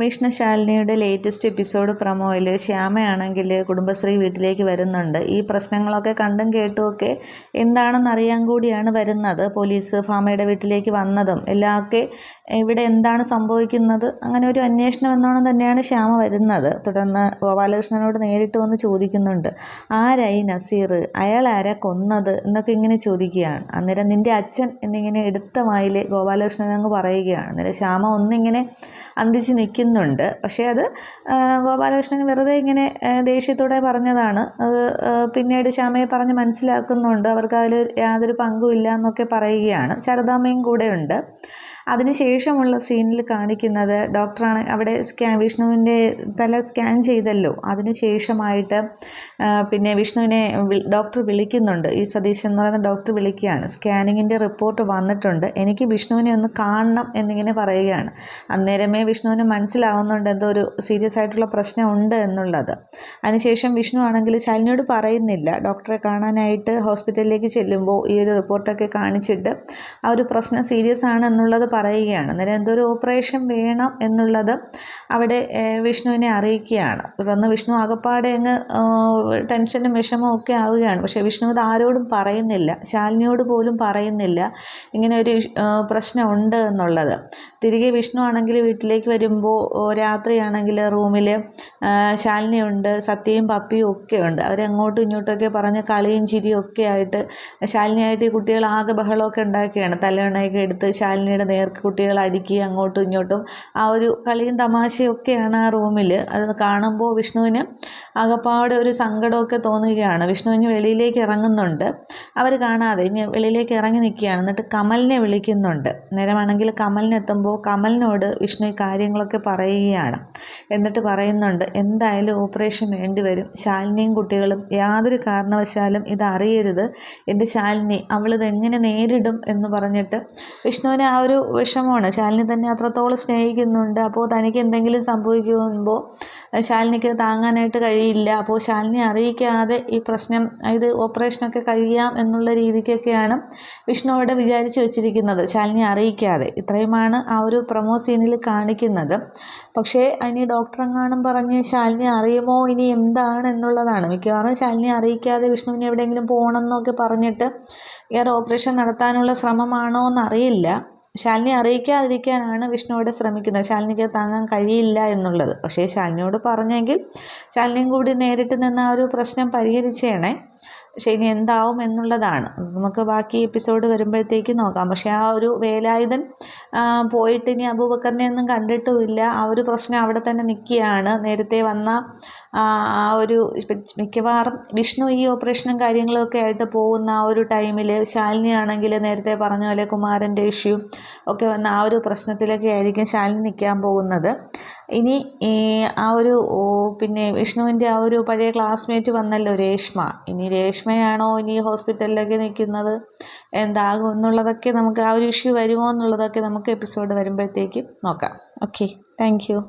വിഷ്ണുശാലിനിയുടെ latest episode പ്രൊമോയിൽ ശ്യാമയാണെങ്കിൽ Kudumbashree വീട്ടിലേക്ക് വരുന്നുണ്ട്. ഈ പ്രശ്നങ്ങളൊക്കെ കണ്ടും കേട്ടുമൊക്കെ എന്താണെന്ന് അറിയാൻ കൂടിയാണ് വരുന്നത്. പോലീസ് ഭാമയുടെ വീട്ടിലേക്ക് വന്നതും എല്ലാമൊക്കെ ഇവിടെ എന്താണ് സംഭവിക്കുന്നത് അങ്ങനെ ഒരു അന്വേഷണം എന്നോണം തന്നെയാണ് ശ്യാമ വരുന്നത്. തുടർന്ന് ഗോപാലകൃഷ്ണനോട് നേരിട്ട് വന്ന് ചോദിക്കുന്നുണ്ട്, ആരായി നസീർ, അയാൾ ആരാ കൊന്നത് എന്നൊക്കെ ഇങ്ങനെ ചോദിക്കുകയാണ്. അന്നേരം നിൻ്റെ അച്ഛൻ എന്നിങ്ങനെ എടുത്ത വായിൽ ഗോപാലകൃഷ്ണൻ അങ്ങ് പറയുകയാണ്. അന്നേരം ശ്യാമ ഒന്നിങ്ങനെ അന്തിച്ച് നിൽക്കുന്നുണ്ട്. പക്ഷേ അത് ഗോപാലകൃഷ്ണൻ വെറുതെ ഇങ്ങനെ ദേഷ്യത്തോടെ പറഞ്ഞതാണ്. അത് പിന്നീട് ശ്യാമയെ പറഞ്ഞ് മനസ്സിലാക്കുന്നുണ്ട്. അവർക്ക് അതിൽ യാതൊരു പങ്കുമില്ല എന്നൊക്കെ പറയുകയാണ്. ശാരദാമ്മയും കൂടെയുണ്ട്. അതിനുശേഷമുള്ള സീനിൽ കാണിക്കുന്നത് ഡോക്ടറാണ് അവിടെ വിഷ്ണുവിൻ്റെ തല സ്കാൻ ചെയ്തല്ലോ. അതിന് ശേഷമായിട്ട് പിന്നെ വിഷ്ണുവിനെ ഡോക്ടർ വിളിക്കുന്നുണ്ട്. ഈ സതീശൻ എന്ന് പറയുന്ന ഡോക്ടർ വിളിക്കുകയാണ്. സ്കാനിങ്ങിൻ്റെ റിപ്പോർട്ട് വന്നിട്ടുണ്ട്, എനിക്ക് വിഷ്ണുവിനെ ഒന്ന് കാണണം എന്നിങ്ങനെ പറയുകയാണ്. അന്നേരമേ വിഷ്ണുവിന് മനസ്സിലാവുന്നുണ്ട് എന്തോ ഒരു സീരിയസ് ആയിട്ടുള്ള പ്രശ്നം ഉണ്ട് എന്നുള്ളത്. അതിനുശേഷം വിഷ്ണു ആണെങ്കിൽ ശാലിനിയോട് പറയുന്നില്ല. ഡോക്ടറെ കാണാനായിട്ട് ഹോസ്പിറ്റലിലേക്ക് ചെല്ലുമ്പോൾ ഈ ഒരു റിപ്പോർട്ടൊക്കെ കാണിച്ചിട്ട് ആ ഒരു പ്രശ്നം സീരിയസ് ആണ് എന്നുള്ളത് പറയുകയാണ്. അന്നേരം എന്തോ ഒരു ഓപ്പറേഷൻ വേണം എന്നുള്ളത് അവിടെ വിഷ്ണുവിനെ അറിയിക്കുകയാണ്. തുടർന്ന് വിഷ്ണു ആകപ്പാടെ അങ്ങ് ടെൻഷനും വിഷമവും ഒക്കെ ആവുകയാണ്. പക്ഷേ വിഷ്ണു ഇത് ആരോടും പറയുന്നില്ല, ശാലിനിയോട് പോലും പറയുന്നില്ല ഇങ്ങനെ ഒരു പ്രശ്നമുണ്ട് എന്നുള്ളത്. തിരികെ വിഷ്ണു ആണെങ്കിൽ വീട്ടിലേക്ക് വരുമ്പോൾ രാത്രിയാണെങ്കിൽ റൂമിൽ ശാലിനിയുണ്ട്, സത്യയും പപ്പിയും ഒക്കെ ഉണ്ട്. അവരങ്ങോട്ടും ഇങ്ങോട്ടൊക്കെ പറഞ്ഞ് കളിയും ചിരിയും ഒക്കെ ആയിട്ട് ശാലിനിയായിട്ട് ഈ കുട്ടികൾ ആകെ ബഹളമൊക്കെ ഉണ്ടാക്കുകയാണ്. തലവണയൊക്കെ എടുത്ത് ശാലിനിയുടെ നേർക്ക് കുട്ടികൾ അടിക്കുക, അങ്ങോട്ടും ഇങ്ങോട്ടും ആ ഒരു കളിയും തമാശയും ഒക്കെയാണ് ആ റൂമിൽ. അത് കാണുമ്പോൾ വിഷ്ണുവിന് ആകപ്പാടെ ഒരു സങ്കടമൊക്കെ തോന്നുകയാണ്. വിഷ്ണു ഇനി വെളിയിലേക്ക് ഇറങ്ങുന്നുണ്ട്. അവർ കാണാതെ ഇനി വെളിയിലേക്ക് ഇറങ്ങി നിൽക്കുകയാണ്. എന്നിട്ട് കമലിനെ വിളിക്കുന്നുണ്ട്. നേരമാണെങ്കിൽ കമലിനെത്തുമ്പോൾ കമലിനോട് വിഷ്ണു ഈ കാര്യങ്ങളൊക്കെ പറയുകയാണ്. എന്നിട്ട് പറയുന്നുണ്ട്, എന്തായാലും ഓപ്പറേഷൻ വേണ്ടി വരും, ശാലിനിയും കുട്ടികളും യാതൊരു കാരണവശാലും ഇത് അറിയരുത്, എൻ്റെ ശാലിനി അവളിതെങ്ങനെ നേരിടും എന്ന് പറഞ്ഞിട്ട് വിഷ്ണുവിന് ആ ഒരു വിഷമമാണ്. ശാലിനി തന്നെ അത്രത്തോളം സ്നേഹിക്കുന്നുണ്ട്. അപ്പോൾ തനിക്ക് എന്തെങ്കിലും സംഭവിക്കുമ്പോൾ ശാലിനിക്ക് താങ്ങാനായിട്ട് കഴിയില്ല. അപ്പോൾ ശാലിനി അറിയിക്കാതെ ഈ പ്രശ്നം ഇത് ഓപ്പറേഷനൊക്കെ കഴിയാം എന്നുള്ള രീതിക്കൊക്കെയാണ് വിഷ്ണു അവിടെ വിചാരിച്ച് വെച്ചിരിക്കുന്നത്, ശാലിനി അറിയിക്കാതെ. ഇത്രയുമാണ് ആ ഒരു പ്രൊമോ സീനിൽ കാണിക്കുന്നത്. പക്ഷേ അതിന് ഡോക്ടറെങ്ങാനും പറഞ്ഞ് ശാലിനി അറിയുമോ ഇനി എന്താണ് എന്നുള്ളതാണ്. മിക്കവാറും ശാലിനി അറിയിക്കാതെ വിഷ്ണുവിന് എവിടെയെങ്കിലും പോകണം എന്നൊക്കെ പറഞ്ഞിട്ട് വേറെ ഓപ്പറേഷൻ നടത്താനുള്ള ശ്രമമാണോ എന്നറിയില്ല. ശാലിനി അറിയിക്കാതിരിക്കാനാണ് വിഷ്ണു അവിടെ ശ്രമിക്കുന്നത്, ശാലിനിക്ക് താങ്ങാൻ കഴിയില്ല എന്നുള്ളത്. പക്ഷേ ശാലിനിയോട് പറഞ്ഞെങ്കിൽ ശാലിനിയും കൂടി നേരിട്ട് നിന്ന് ആ ഒരു പ്രശ്നം പരിഹരിച്ചേണേ. പക്ഷേ ഇനി എന്താവും എന്നുള്ളതാണ് നമുക്ക് ബാക്കി എപ്പിസോഡ് വരുമ്പോഴത്തേക്ക് നോക്കാം. പക്ഷേ ആ ഒരു വേലായുധൻ പോയിട്ട് ഇനി അബൂബക്കറിനെ ഒന്നും കണ്ടിട്ടുമില്ല. ആ ഒരു പ്രശ്നം അവിടെ തന്നെ നിൽക്കുകയാണ്. നേരത്തെ വന്ന ആ ഒരു മിക്കവാറും വിഷ്ണു ഈ ഓപ്പറേഷനും കാര്യങ്ങളൊക്കെ ആയിട്ട് പോകുന്ന ആ ഒരു ടൈമിൽ ശാലിനി ആണെങ്കിൽ നേരത്തെ പറഞ്ഞ പോലെ കുമാരൻ്റെ ഇഷ്യൂ ഒക്കെ വന്ന ആ ഒരു പ്രശ്നത്തിലൊക്കെ ആയിരിക്കും ശാലിനി നിൽക്കാൻ പോകുന്നത്. ഇനി ആ ഒരു പിന്നെ വിഷ്ണുവിൻ്റെ ആ ഒരു പഴയ ക്ലാസ്മേറ്റ് വന്നല്ലോ രേഷ്മ, ഇനി രേഷ്മയാണോ ഇനി ഹോസ്പിറ്റലിലൊക്കെ നിൽക്കുന്നത്, എന്താകും എന്നുള്ളതൊക്കെ നമുക്ക് ആ ഒരു ഇഷ്യൂ വരുമോ എന്നുള്ളതൊക്കെ നമുക്ക് എപ്പിസോഡ് വരുമ്പോഴത്തേക്കും നോക്കാം. Okay, thank you.